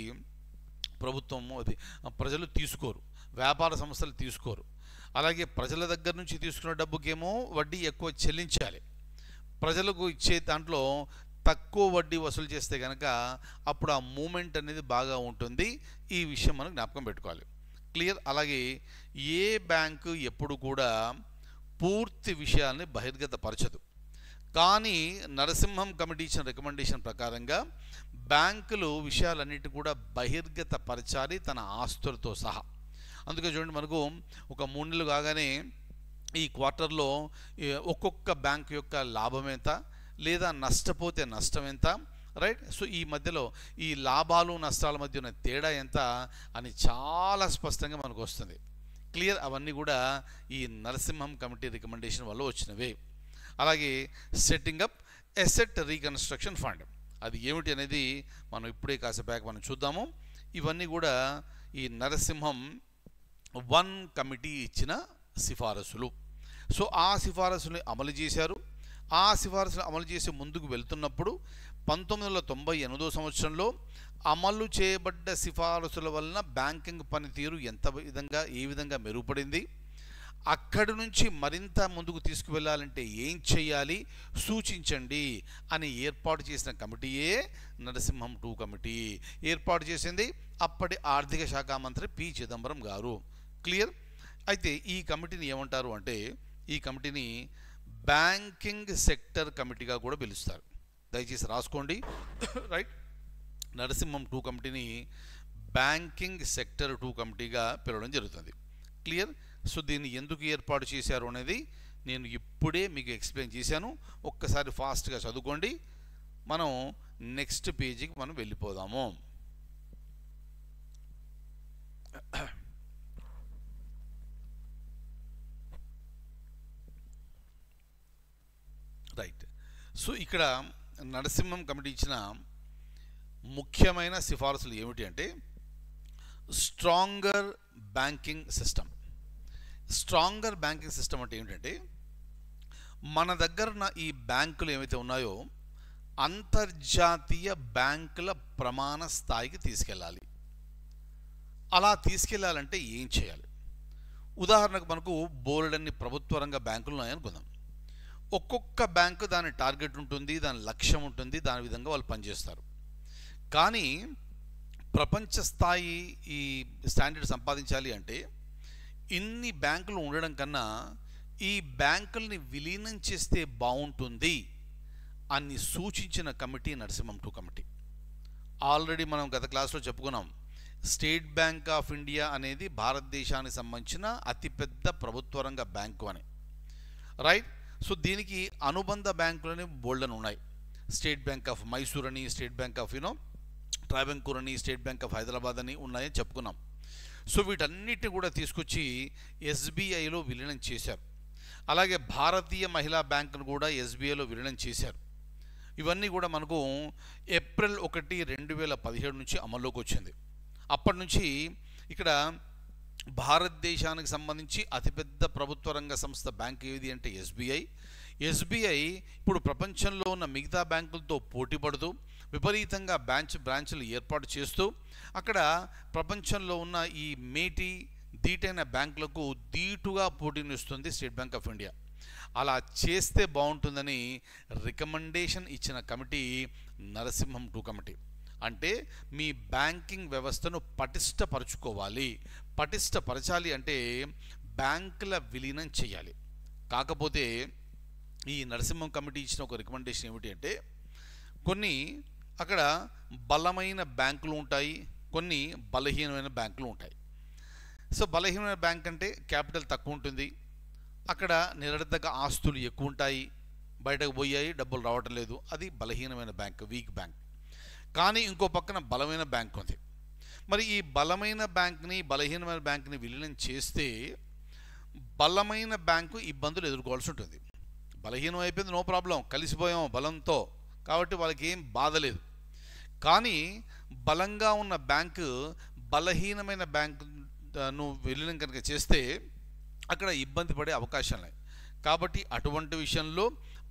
ప్రభుత్వం అది ప్రజలు తీసుకోరు, వ్యాపార సంస్థలు తీసుకోరు. అలాగే ప్రజల దగ్గర నుంచి తీసుకున్న డబ్బుకేమో వడ్డీ ఎక్కువ చెల్లించాలి. ప్రజలకు ఇచ్చే దాంట్లో తక్కువ వడ్డీ వసూలు చేస్తే కనుక అప్పుడు ఆ మూమెంట్ అనేది బాగా ఉంటుంది. ఈ విషయం మనం జ్ఞాపకం పెట్టుకోవాలి. క్లియర్? అలాగే ఏ బ్యాంకు ఎప్పుడు కూడా పూర్తి విషయాల్ని బహిర్గతపరచదు. కానీ నరసింహం కమిటీ ఇచ్చిన రికమెండేషన్ ప్రకారంగా బ్యాంకులు విషయాలన్నిటి కూడా బహిర్గతపరచాలి తన ఆస్తులతో సహా. అందుకే చూడండి, మనకు ఒక 3 నెలలు కాగానే ఈ క్వార్టర్లో ఒక్కొక్క బ్యాంకు యొక్క లాభం ఎంత, లేదా నష్టపోతే నష్టం ఎంత, రైట్? సో ఈ మధ్యలో ఈ లాభాలు నష్టాల మధ్య ఉన్న తేడా ఎంత అని చాలా స్పష్టంగా మనకు వస్తుంది. క్లియర్? అవన్నీ కూడా ఈ నరసింహం కమిటీ రికమెండేషన్ వల్ల వచ్చినవే. అలాగే setting up asset reconstruction fund, అది ఏమిటి అనేది మనం ఇప్పుడే కాసేపు మనం చూద్దాము. ఇవన్నీ కూడా ఈ నరసింహం 1 కమిటీ ఇచ్చిన సిఫారసులు. సో ఆ సిఫారసుని అమలు చేశారు. ఆ సిఫారసులు అమలు చేసి ముందుకు వెళ్తున్నప్పుడు 1998 సంవత్సరంలో అమలు చేయబడ్డ సిఫారసుల వలన బ్యాంకింగ్ పనితీరు ఏ విధంగా మెరుగుపడింది, అక్కడి నుంచి మరింత ముందుకు తీసుకువెళ్ళాలంటే ఏం చేయాలి సూచించండి అని ఏర్పాటు చేసిన కమిటీయే నరసింహం 2 కమిటీ. ఏర్పాటు చేసింది అప్పటి ఆర్థిక శాఖ మంత్రి పి చిదంబరం గారు. క్లియర్? అయితే ఈ కమిటీని ఏమంటారు అంటే, ఈ కమిటీని బ్యాంకింగ్ సెక్టర్ కమిటీగా కూడా పిలుస్తారు. దయచేసి రాసుకోండి, రైట్? నరసింహం 2 కమిటీని బ్యాంకింగ్ సెక్టర్ 2 కమిటీగా పిలవడం జరుగుతుంది. క్లియర్? సో దీన్ని ఎందుకు ఏర్పాటు చేశారు అనేది నేను ఇప్పుడే మీకు ఎక్స్ప్లెయిన్ చేశాను. ఒక్కసారి ఫాస్ట్గా చదువుకోండి. మనం నెక్స్ట్ పేజీకి మనం వెళ్ళిపోదాము. రైట్. సో ఇక్కడ నరసింహం కమిటీ ఇచ్చిన ముఖ్యమైన సిఫారసులు ఏమిటి అంటే, stronger banking system. Stronger banking system అంటే ఏమిటంటే, మన దగ్గర ఈ బ్యాంకులు ఏవైతే ఉన్నాయో అంతర్జాతీయ బ్యాంకుల ప్రమాణ స్థాయికి తీసుకెళ్ళాలి. అలా తీసుకెళ్ళాలంటే ఏం చేయాలి? ఉదాహరణకు మనకు బోలెడన్ని ప్రభుత్వ రంగ బ్యాంకులు ఉన్నాయనుకుందాం. ఒక్కొక్క బ్యాంకు దాని టార్గెట్ ఉంటుంది, దాని లక్ష్యం ఉంటుంది, దాని విధంగా వాళ్ళు పనిచేస్తారు. కానీ ప్రపంచ స్థాయి ఈ స్టాండర్డ్ సంపాదించాలి అంటే ఇన్ని బ్యాంకులు ఉండడం కన్నా ఈ బ్యాంకుల్ని విలీనం చేస్తే బాగుంటుంది అని సూచించిన కమిటీ నరసింహం 2 కమిటీ. ఆల్రెడీ మనం గత క్లాస్లో చెప్పుకున్నాం, స్టేట్ బ్యాంక్ ఆఫ్ ఇండియా అనేది భారతదేశానికి సంబంధించిన అతిపెద్ద ప్రభుత్వ రంగ బ్యాంకు అని, రైట్. సో దీనికి అనుబంధ బ్యాంకులని బోల్డన్ ఉన్నాయి. స్టేట్ బ్యాంక్ ఆఫ్ మైసూర్ అని, స్టేట్ బ్యాంక్ ఆఫ్ ట్రావెంకూర్ అని, స్టేట్ బ్యాంక్ ఆఫ్ హైదరాబాద్ అని ఉన్నాయని చెప్పుకున్నాం. సో వీటన్నిటిని కూడా తీసుకొచ్చి ఎస్బీఐలో విలీనం చేశారు. అలాగే భారతీయ మహిళా బ్యాంకును కూడా ఎస్బీఐలో విలీనం చేశారు. ఇవన్నీ కూడా మనకు ఏప్రిల్ 1, 2017 నుంచి అమల్లోకి వచ్చింది. అప్పటి నుంచి ఇక్కడ భారతదేశానికి సంబంధించి అతిపెద్ద ప్రభుత్వ రంగ సంస్థ బ్యాంక్ ఏది అంటే ఎస్బీఐ. ఎస్బీఐ ఇప్పుడు ప్రపంచంలో ఉన్న మిగతా బ్యాంకులతో పోటీ పడుతూ విపరీతంగా బ్రాంచ్లు ఏర్పాటు చేస్తూ అక్కడ ప్రపంచంలో ఉన్న ఈ మేటి దీటైన బ్యాంకులకు ధీటుగా పోటీనిస్తుంది స్టేట్ బ్యాంక్ ఆఫ్ ఇండియా. అలా చేస్తే బాగుంటుందని రికమెండేషన్ ఇచ్చిన కమిటీ నరసింహం 2 కమిటీ. అంటే మీ బ్యాంకింగ్ వ్యవస్థను పటిష్టపరచుకోవాలి. పటిష్టపరచాలి అంటే బ్యాంకుల విలీనం చేయాలి. కాకపోతే ఈ నరసింహం కమిటీ ఇచ్చిన ఒక రికమెండేషన్ ఏమిటి అంటే, కొన్ని అక్కడ బలమైన బ్యాంకులు ఉంటాయి, కొన్ని బలహీనమైన బ్యాంకులు ఉంటాయి. సో బలహీనమైన బ్యాంక్ అంటే క్యాపిటల్ తక్కువ ఉంటుంది, అక్కడ నిరర్ధక ఆస్తులు ఎక్కువ ఉంటాయి, బయటకు పోయాయి డబ్బులు రావటం లేదు, అది బలహీనమైన బ్యాంక్, వీక్ బ్యాంక్. కానీ ఇంకో పక్కన బలమైన బ్యాంక్ ఉంది. మరి ఈ బలమైన బ్యాంక్ని బలహీనమైన బ్యాంక్ని విలీనం చేస్తే బలమైన బ్యాంకు ఇబ్బందులు ఎదుర్కోవాల్సి ఉంటుంది. బలహీనం అయిపోయింది, నో ప్రాబ్లం, కలిసిపోయాం బలంతో, కాబట్టి వాళ్ళకి ఏం బాధ లేదు. కానీ బలంగా ఉన్న బ్యాంకు బలహీనమైన బ్యాంకును విలీనం కనుక చేస్తే అక్కడ ఇబ్బంది పడే అవకాశాలు ఉన్నాయి. కాబట్టి అటువంటి విషయంలో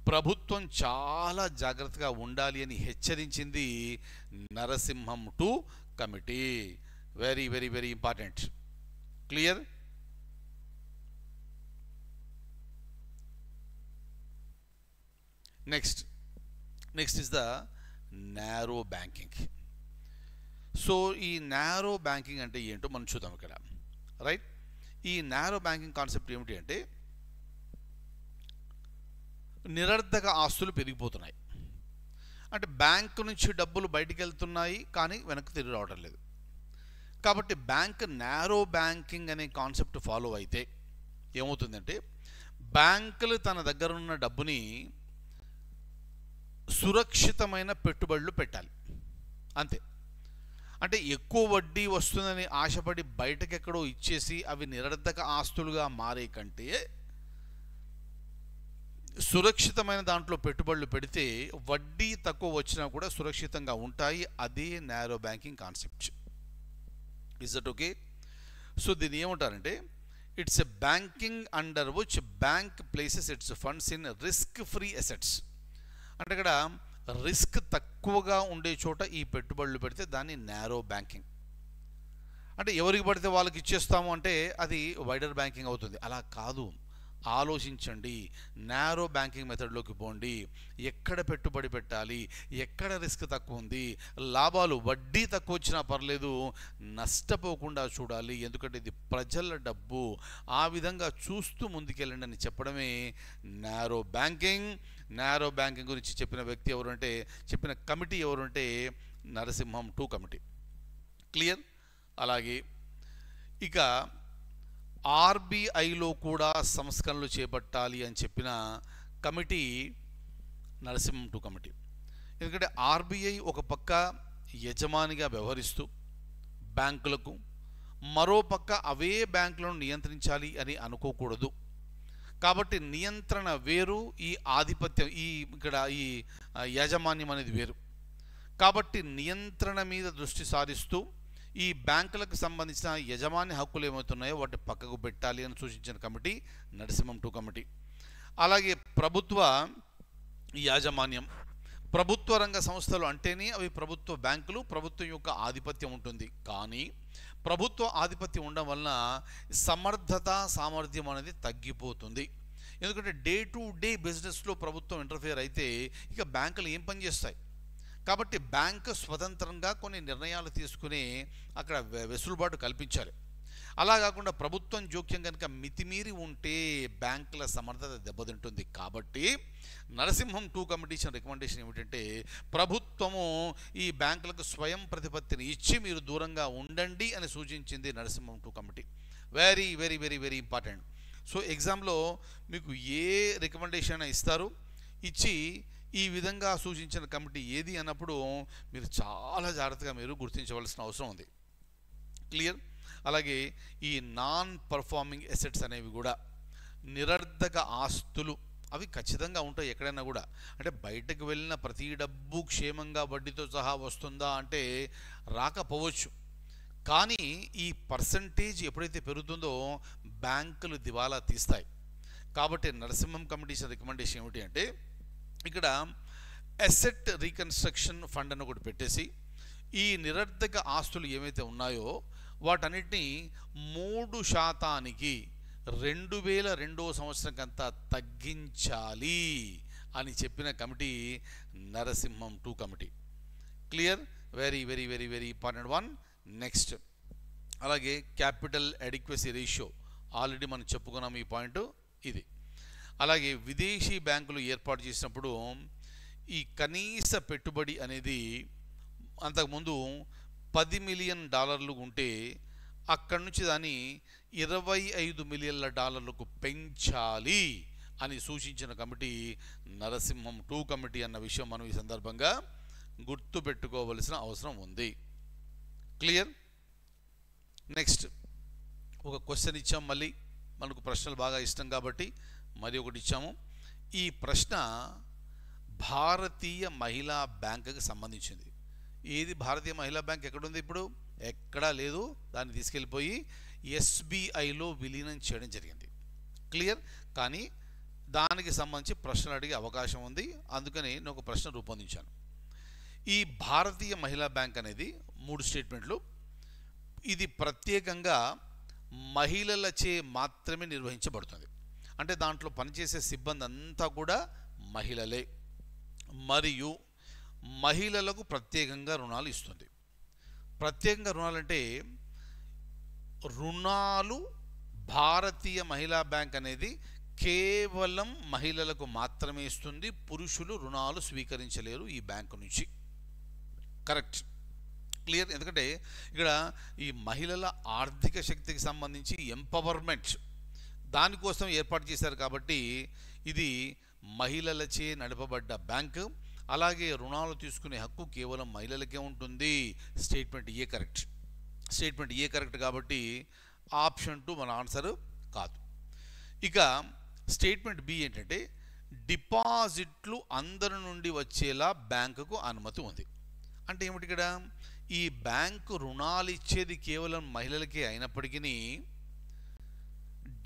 ప్రభుత్వం చాలా జాగ్రత్తగా ఉండాలి అని హెచ్చరించింది Narasimham 2 committee. Very very very important. Clear? Next is the narrow banking. So ఈ నారో బ్యాంకింగ్ అంటే ఏంటో మనం చూద్దాం ఇక్కడ, రైట్. ఈ నారో బ్యాంకింగ్ కాన్సెప్ట్ ఏమిటి అంటే, నిరర్ధక ఆస్తులు పెరిగిపోతున్నాయి. అంటే బ్యాంకు నుంచి డబ్బులు బయటికి వెళ్తున్నాయి కానీ వెనక్కి తిరిగి రావడం లేదు. కాబట్టి బ్యాంక్ నారో బ్యాంకింగ్ అనే కాన్సెప్ట్ ఫాలో అయితే ఏమవుతుందంటే, బ్యాంకులు తన దగ్గర ఉన్న డబ్బుని సురక్షితమైన పెట్టుబడులు పెట్టాలి, అంతే. అంటే ఎక్కువ వడ్డీ వస్తుందని ఆశపడి బయటకెక్కడో ఇచ్చేసి అవి నిరర్ధక ఆస్తులుగా మారే కంటే సురక్షితమైన దాంట్లో పెట్టుబడులు పెడితే వడ్డీ తక్కువ వచ్చినా కూడా సురక్షితంగా ఉంటాయి. అదే narrow banking concept. Is that okay? So దీన్ని ఏమంటారంటే, it's a banking under which bank places it's funds in risk free assets. అంటే ఇక్కడ రిస్క్ తక్కువగా ఉండే చోట ఈ పెట్టుబడులు పెడితే దాన్ని నారో బ్యాంకింగ్. అంటే ఎవరికి పడితే వాళ్ళకి ఇచ్చేస్తాము అంటే అది వైడర్ బ్యాంకింగ్ అవుతుంది. అలా కాదు, ఆలోచించండి, నారో బ్యాంకింగ్ మెథడ్లోకి పోండి. ఎక్కడ పెట్టుబడి పెట్టాలి, ఎక్కడ రిస్క్ తక్కువ ఉంది, లాభాలు వడ్డీ తక్కువ వచ్చినా పర్లేదు నష్టపోకుండా చూడాలి, ఎందుకంటే ఇది ప్రజల డబ్బు. ఆ విధంగా చూస్తూ ముందుకెళ్ళండి అని చెప్పడమే నారో బ్యాంకింగ్. నారో బ్యాంకింగ్ గురించి చెప్పిన వ్యక్తి ఎవరంటే, చెప్పిన కమిటీ ఎవరంటే నరసింహం 2 కమిటీ. క్లియర్? అలాగే ఇక ఆర్బీఐలో కూడా సంస్కరణలు చేపట్టాలి అని చెప్పిన కమిటీ నరసింహం 2 కమిటీ. ఎందుకంటే ఆర్బీఐ ఒక పక్క యజమానిగా వ్యవహరిస్తూ బ్యాంకులకు, మరో పక్క అవే బ్యాంకులను నియంత్రించాలి అని అనుకోకూడదు. కాబట్టి నియంత్రణ వేరు, ఈ ఆధిపత్యం ఇక్కడ ఈ యాజమాన్యం అనేది వేరు. కాబట్టి నియంత్రణ మీద దృష్టి సారిస్తూ ఈ బ్యాంకులకు సంబంధించిన యజమాని హక్కులు ఏమవుతున్నాయో వాటి పక్కకు పెట్టాలి అని సూచించిన కమిటీ నరసింహం 2 కమిటీ. అలాగే ప్రభుత్వ యాజమాన్యం, ప్రభుత్వ రంగ సంస్థలు అంటేనే అవి ప్రభుత్వ బ్యాంకులు, ప్రభుత్వం యొక్క ఆధిపత్యం ఉంటుంది. కానీ ప్రభుత్వ ఆధిపత్యం ఉండడం వలన సమర్థత, సామర్థ్యం అనేది తగ్గిపోతుంది. ఎందుకంటే డే టు డే బిజినెస్లో ప్రభుత్వం ఇంటర్ఫియర్ అయితే ఇక బ్యాంకులు ఏం పని చేస్తాయి? కాబట్టి బ్యాంకు స్వతంత్రంగా కొన్ని నిర్ణయాలు తీసుకుని అక్కడ వెసులుబాటు కల్పించాలి. అలా కాకుండా ప్రభుత్వం జోక్యం కనుక మితిమీరి ఉంటే బ్యాంకుల సమర్థత దెబ్బతింటుంది. కాబట్టి నరసింహం 2 కమిటీ ఇచ్చిన రికమెండేషన్ ఏమిటంటే ప్రభుత్వము ఈ బ్యాంకులకు స్వయం ప్రతిపత్తిని ఇచ్చి మీరు దూరంగా ఉండండి అని సూచించింది Narasimham 2 committee. Very very very very important. So ఎగ్జామ్లో మీకు ఏ రికమెండేషన్ ఇస్తారు, ఇచ్చి ఈ విధంగా సూచించిన కమిటీ ఏది అన్నప్పుడు మీరు చాలా జాగ్రత్తగా మీరు గుర్తించవలసిన అవసరం ఉంది. క్లియర్? అలాగే ఈ నాన్ పర్ఫార్మింగ్ అసెట్స్ అనేవి కూడా నిరర్ధక ఆస్తులు, అవి ఖచ్చితంగా ఉంటాయి ఎక్కడైనా కూడా. అంటే బయటకు వెళ్ళిన ప్రతి డబ్బు క్షేమంగా వడ్డీతో సహా వస్తుందా అంటే రాకపోవచ్చు. కానీ ఈ పర్సంటేజ్ ఎప్పుడైతే పెరుగుతుందో బ్యాంకులు దివాలా తీస్తాయి. కాబట్టి నరసింహం కమిటీ రికమెండేషన్ ఏమిటి అంటే ఇక్కడ అసెట్ రీకన్స్ట్రక్షన్ ఫండ్ అని ఒకటి పెట్టేసి ఈ నిరర్ధక ఆస్తులు ఏవైతే ఉన్నాయో వాటన్నిటినీ 3% 2002 సంవత్సరంకంతా తగ్గించాలి అని చెప్పిన committee Narasimham 2 committee. Clear? Very very very very important one. Next అలాగే క్యాపిటల్ అడిక్వసీ రేషియో ఆల్రెడీ మనం చెప్పుకున్నాం ఈ పాయింట్ ఇది. అలాగే విదేశీ బ్యాంకులు ఏర్పాటు చేసినప్పుడు ఈ కనీస పెట్టుబడి అనేది అంతకుముందు $10 మిలియన్ ఉంటే అక్కడి నుంచి దాన్ని $25 మిలియన్ల పెంచాలి అని సూచించిన కమిటీ నరసింహం 2 కమిటీ అన్న విషయం మనం ఈ సందర్భంగా గుర్తుపెట్టుకోవలసిన అవసరం ఉంది. క్లియర్? నెక్స్ట్ ఒక క్వశ్చన్ ఇచ్చాం, మళ్ళీ మనకు ప్రశ్నలు బాగా ఇష్టం కాబట్టి మరి ఒకటి ఇచ్చాము. ఈ ప్రశ్న భారతీయ మహిళా బ్యాంకుకి సంబంధించింది. ఏది భారతీయ మహిళా బ్యాంక్ ఎక్కడుంది? ఇప్పుడు ఎక్కడా లేదు. దాన్ని తీసుకెళ్ళిపోయి ఎస్బీఐలో విలీనం చేయడం జరిగింది. క్లియర్? కానీ దానికి సంబంధించి ప్రశ్నలు అడిగే అవకాశం ఉంది, అందుకని నేను ఒక ప్రశ్న రూపొందించాను. ఈ భారతీయ మహిళా బ్యాంక్ అనేది 3 స్టేట్మెంట్లు. ఇది ప్రత్యేకంగా మహిళలచే మాత్రమే నిర్వహించబడుతుంది. అంటే దాంట్లో పనిచేసే సిబ్బంది అంతా కూడా మహిళలే, మరియు మహిళలకు ప్రత్యేకంగా రుణాలు ఇస్తుంది. ప్రత్యేకంగా రుణాలంటే రుణాలు భారతీయ మహిళా బ్యాంక్ అనేది కేవలం మహిళలకు మాత్రమే ఇస్తుంది. పురుషులు రుణాలు స్వీకరించలేరు ఈ బ్యాంకు నుంచి. కరెక్ట్? క్లియర్? ఎందుకంటే ఇక్కడ ఈ మహిళల ఆర్థిక శక్తికి సంబంధించి ఎంపవర్మెంట్ దానికోసం ఏర్పాటు చేశారు. కాబట్టి ఇది మహిళలచే నడపబడ్డ బ్యాంకు. అలాగే రుణాలు తీసుకునే హక్కు కేవలం మహిళలకే ఉంటుంది. స్టేట్మెంట్ ఏ కరెక్ట్. స్టేట్మెంట్ ఏ కరెక్ట్ కాబట్టి ఆప్షన్ 2 మన ఆన్సర్ కాదు. ఇక స్టేట్మెంట్ బి ఏంటంటే డిపాజిట్లు అందరి నుండి వచ్చేలా బ్యాంకుకు అనుమతి ఉంది. అంటే ఏమిటి? ఇక్కడ ఈ బ్యాంకు రుణాలు ఇచ్చేది కేవలం మహిళలకే అయినప్పటికీ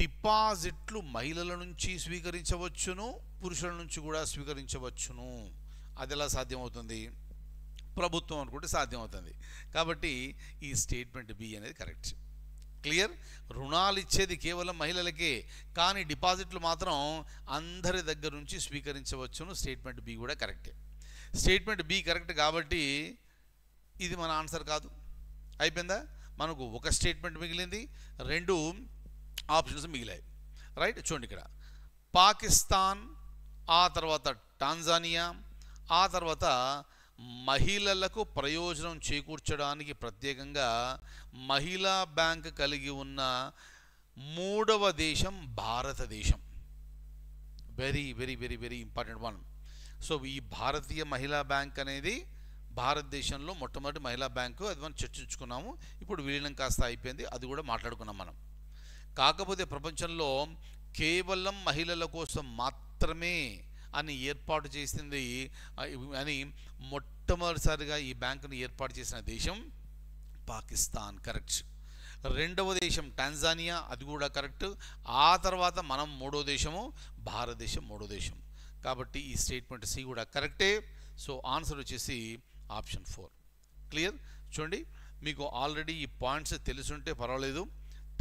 డిపాజిట్లు మహిళల నుంచి స్వీకరించవచ్చును, పురుషుల నుంచి కూడా స్వీకరించవచ్చును. అది ఎలా సాధ్యమవుతుంది? ప్రభుత్వం అనుకుంటే సాధ్యమవుతుంది. కాబట్టి ఈ స్టేట్మెంట్ బి అనేది కరెక్ట్. క్లియర్? రుణాలు ఇచ్చేది కేవలం మహిళలకే, కానీ డిపాజిట్లు మాత్రం అందరి దగ్గర నుంచి స్వీకరించవచ్చును. స్టేట్మెంట్ బి కూడా కరెక్టే. స్టేట్మెంట్ బి కరెక్ట్ కాబట్టి ఇది మన ఆన్సర్ కాదు. అయిపోయిందా? మనకు ఒక స్టేట్మెంట్ మిగిలింది, 2 ఆప్షన్స్ మిగిలాయి. రైట్? చూడండి, ఇక్కడ పాకిస్తాన్, ఆ తర్వాత టాంజానియా, ఆ తర్వాత మహిళలకు ప్రయోజనం చేకూర్చడానికి ప్రత్యేకంగా మహిళా బ్యాంక్ కలిగి ఉన్న 3వ దేశం భారతదేశం. Very very very very important one. So ఈ భారతీయ మహిళా బ్యాంక్ అనేది భారతదేశంలో మొట్టమొదటి మహిళా బ్యాంకు. అది మనం చర్చించుకున్నాము. ఇప్పుడు విలీనం కాస్త అయిపోయింది, అది కూడా మాట్లాడుకున్నాం మనం. కాకపోతే ప్రపంచంలో కేవలం మహిళల కోసం మాత్రమే అని ఏర్పాటు చేసింది అని మొట్టమొదటిసారిగా ఈ బ్యాంకును ఏర్పాటు చేసిన దేశం పాకిస్తాన్. కరెక్ట్. 2వ దేశం టాంజానియా, అది కూడా కరెక్ట్. ఆ తర్వాత మనం 3వ దేశము భారతదేశం 3వ దేశం. కాబట్టి ఈ స్టేట్మెంట్ సి కూడా కరెక్టే. సో ఆన్సర్ వచ్చేసి ఆప్షన్ 4. క్లియర్? చూడండి, మీకు ఆల్రెడీ ఈ పాయింట్స్ తెలుసుంటే పర్వాలేదు,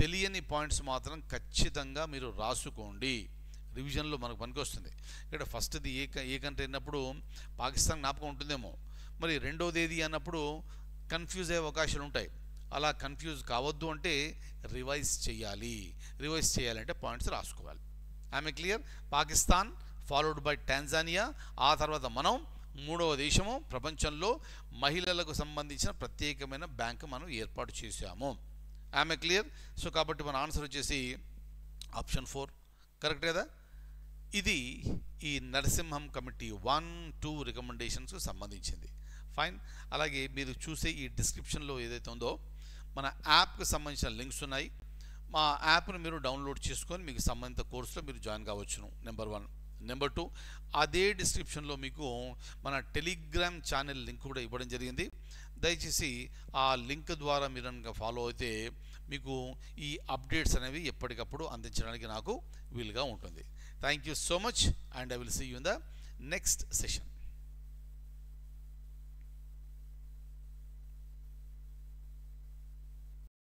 తెలియని పాయింట్స్ మాత్రం ఖచ్చితంగా మీరు రాసుకోండి. రివిజన్లో మనకు పనికి వస్తుంది. ఇక్కడ ఫస్ట్ది ఏ కంట్రీ అన్నప్పుడు పాకిస్తాన్ జ్ఞాపకం ఉంటుందేమో, మరి 2వది ఏది అన్నప్పుడు కన్ఫ్యూజ్ అయ్యే అవకాశాలు ఉంటాయి. అలా కన్ఫ్యూజ్ కావద్దు అంటే రివైజ్ చేయాలంటే పాయింట్స్ రాసుకోవాలి. ఆమె clear? Pakistan followed by Tanzania, ఆ తర్వాత మనం మూడవ దేశము ప్రపంచంలో మహిళలకు సంబంధించిన ప్రత్యేకమైన బ్యాంకు మనం ఏర్పాటు చేశాము. ఆమె క్లియర్? సో కాబట్టి మన ఆన్సర్ వచ్చేసి ఆప్షన్ 4 కరెక్ట్ కదా. ఇది ఈ నరసింహం కమిటీ 1, 2 రికమెండేషన్స్కు సంబంధించింది. ఫైన్. అలాగే మీరు చూసే ఈ డిస్క్రిప్షన్లో ఏదైతే ఉందో మన యాప్కి సంబంధించిన లింక్స్ ఉన్నాయి. మా యాప్ను మీరు డౌన్లోడ్ చేసుకొని మీకు సంబంధిత కోర్సులో మీరు జాయిన్ కావచ్చును. నెంబర్ 1. నెంబర్ 2, అదే డిస్క్రిప్షన్లో మీకు మన టెలిగ్రామ్ ఛానల్ లింక్ కూడా ఇవ్వడం జరిగింది. దయచేసి ఆ లింక్ ద్వారా మీరు కనుక ఫాలో అయితే మీకు ఈ అప్డేట్స్ అనేవి ఎప్పటికప్పుడు అందించడానికి నాకు వీలుగా ఉంటుంది. Thank you so much and I will see you in the next session.